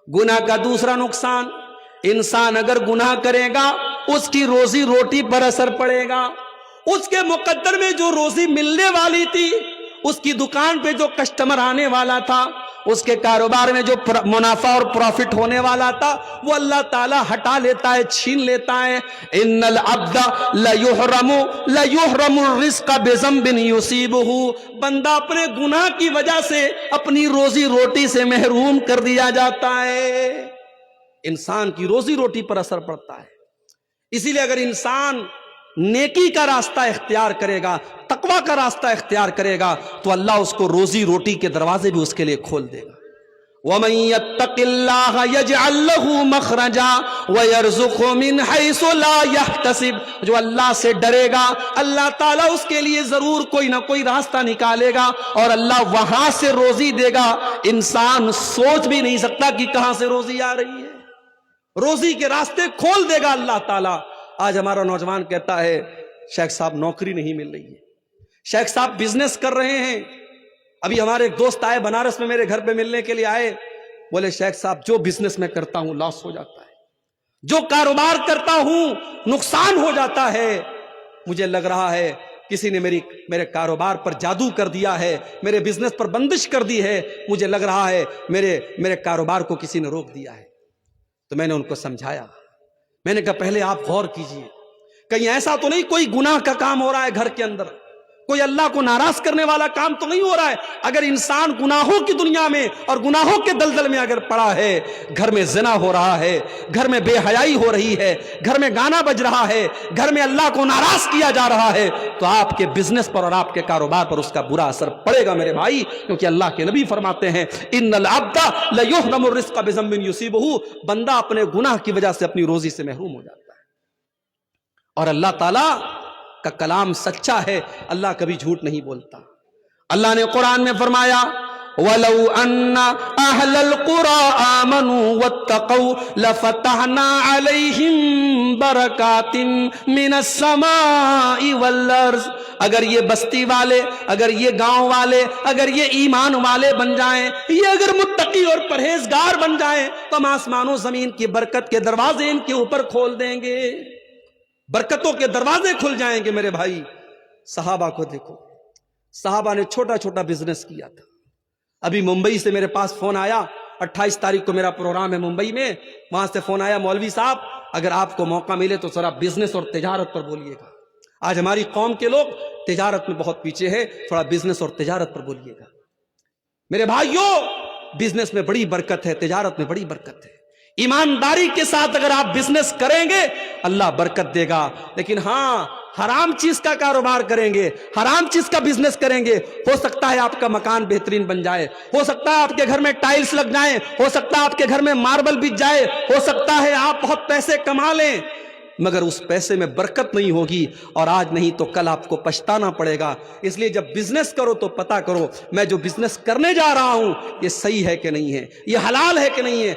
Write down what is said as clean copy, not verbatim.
گناہ کا دوسرا نقصان، انسان اگر گناہ کرے گا اس کی روزی روٹی پر اثر پڑے گا، اس کے مقدر میں جو روزی ملنے والی تھی، اس کی دکان پہ جو کسٹمر آنے والا تھا، اس کے کاروبار میں جو منافع اور پروفٹ ہونے والا تھا، وہ اللہ تعالیٰ ہٹا لیتا ہے، چھین لیتا ہے۔ ان العبد لیحرم الرزق بذنب یصیبہ، بندہ اپنے گناہ کی وجہ سے اپنی روزی روٹی سے محروم کر دیا جاتا ہے۔ انسان کی روزی روٹی پر اثر پڑتا ہے۔ اسی لیے اگر انسان نیکی کا راستہ اختیار کرے گا، تقوی کا راستہ اختیار کرے گا، تو اللہ اس کو روزی روٹی کے دروازے بھی اس کے لیے کھول دے گا۔ وَمَن يَتَّقِ اللَّهَ يَجْعَل لَّهُ مَخْرَجًا وَيَرْزُقْهُ مِنْ حَيْثُ لَا يَحْتَسِبُ، جو اللہ سے ڈرے گا اللہ تعالیٰ اس کے لیے ضرور کوئی نہ کوئی راستہ نکالے گا اور اللہ وہاں سے روزی دے گا، انسان سوچ بھی نہیں سکتا کہ کہاں سے روزی آ رہی ہے، روزی کے راستے کھول دے گا اللہ تعالیٰ۔ آج ہمارا نوجوان کہتا ہے شیخ صاحب نوکری نہیں مل رہی ہے، شیخ صاحب بزنس کر رہے ہیں۔ ابھی ہمارے ایک دوست آئے بنارس میں، میرے گھر پہ ملنے کے لیے آئے، بولے شیخ صاحب جو بزنس میں کرتا ہوں لاس ہو جاتا ہے، جو کاروبار کرتا ہوں نقصان ہو جاتا ہے، مجھے لگ رہا ہے کسی نے میرے کاروبار پر جادو کر دیا ہے، میرے بزنس پر بندش کر دی ہے، مجھے لگ رہا ہے میرے کاروبار کو کسی نے روک دیا ہے۔ تو میں نے ان کو سمجھایا، میں نے کہا پہلے آپ غور کیجئے، کہیں ایسا تو نہیں کوئی گناہ کا کام ہو رہا ہے گھر کے اندر، کوئی اللہ کو ناراض کرنے والا کام تو نہیں ہو رہا ہے؟ اگر انسان گناہوں کی دنیا میں اور گناہوں کے دلدل میں اگر پڑا ہے، گھر میں زنا ہو رہا ہے، گھر میں بے حیائی ہو رہی ہے، گھر میں گانا بج رہا ہے، گھر میں اللہ کو ناراض کیا جا رہا ہے، تو آپ کے بزنس پر اور آپ کے کاروبار پر اس کا برا اثر پڑے گا میرے بھائی، کیونکہ اللہ کے نبی فرماتے ہیں ان العبد لیحرم الرزق بذنب یصیبہ، بندہ اپنے گناہ کی وجہ سے اپنی روزی سے محروم ہو جاتا ہے۔ اور اللہ تعالیٰ کا کلام سچا ہے، اللہ کبھی جھوٹ نہیں بولتا۔ اللہ نے قرآن میں فرمایا وَلَوْ أَنَّ أَهْلَ الْقُرَىٰ آمَنُوا وَاتَّقَوْا لَفَتَحْنَا عَلَيْهِمْ بَرَكَاتٍ مِّنَ السَّمَاءِ وَالْأَرْضِ، اگر یہ بستی والے، اگر یہ گاؤں والے، اگر یہ ایمان والے بن جائیں، یہ اگر متقی اور پرہیزگار بن جائیں، تو ہم آسمان و زمین کی برکت کے دروازے ان کے اوپر کھول دیں گے، برکتوں کے دروازے کھل جائیں گے میرے بھائی۔ صحابہ کو دیکھو، صحابہ نے چھوٹا چھوٹا بزنس کیا تھا۔ ابھی ممبئی سے میرے پاس فون آیا، 28 تاریخ کو میرا پروگرام ہے ممبئی میں، وہاں سے فون آیا مولوی صاحب اگر آپ کو موقع ملے تو ذرا بزنس اور تجارت پر بولیے گا، آج ہماری قوم کے لوگ تجارت میں بہت پیچھے ہے، تھوڑا بزنس اور تجارت پر بولیے گا۔ میرے بھائیوں، بزنس میں بڑی برکت ہے، تجارت میں بڑی برکت ہے، ایمانداری کے ساتھ اگر آپ بزنس کریں گے اللہ برکت دے گا، لیکن ہاں حرام چیز کا کاروبار کریں گے، حرام چیز کا بزنس کریں گے، ہو سکتا ہے آپ کا مکان بہترین بن جائے، ہو سکتا ہے آپ کے گھر میں ٹائلز لگ جائیں، ہو سکتا ہے آپ کے گھر میں ماربل بچ جائے، ہو سکتا ہے آپ بہت پیسے کما لیں، مگر اس پیسے میں برکت نہیں ہوگی، اور آج نہیں تو کل آپ کو پچھتانا پڑے گا۔ اس لیے جب بزنس کرو تو پتا کرو میں جو بزنس کرنے جا رہا ہوں یہ صحیح ہے کہ نہیں ہے، یہ حلال ہے کہ نہیں ہے۔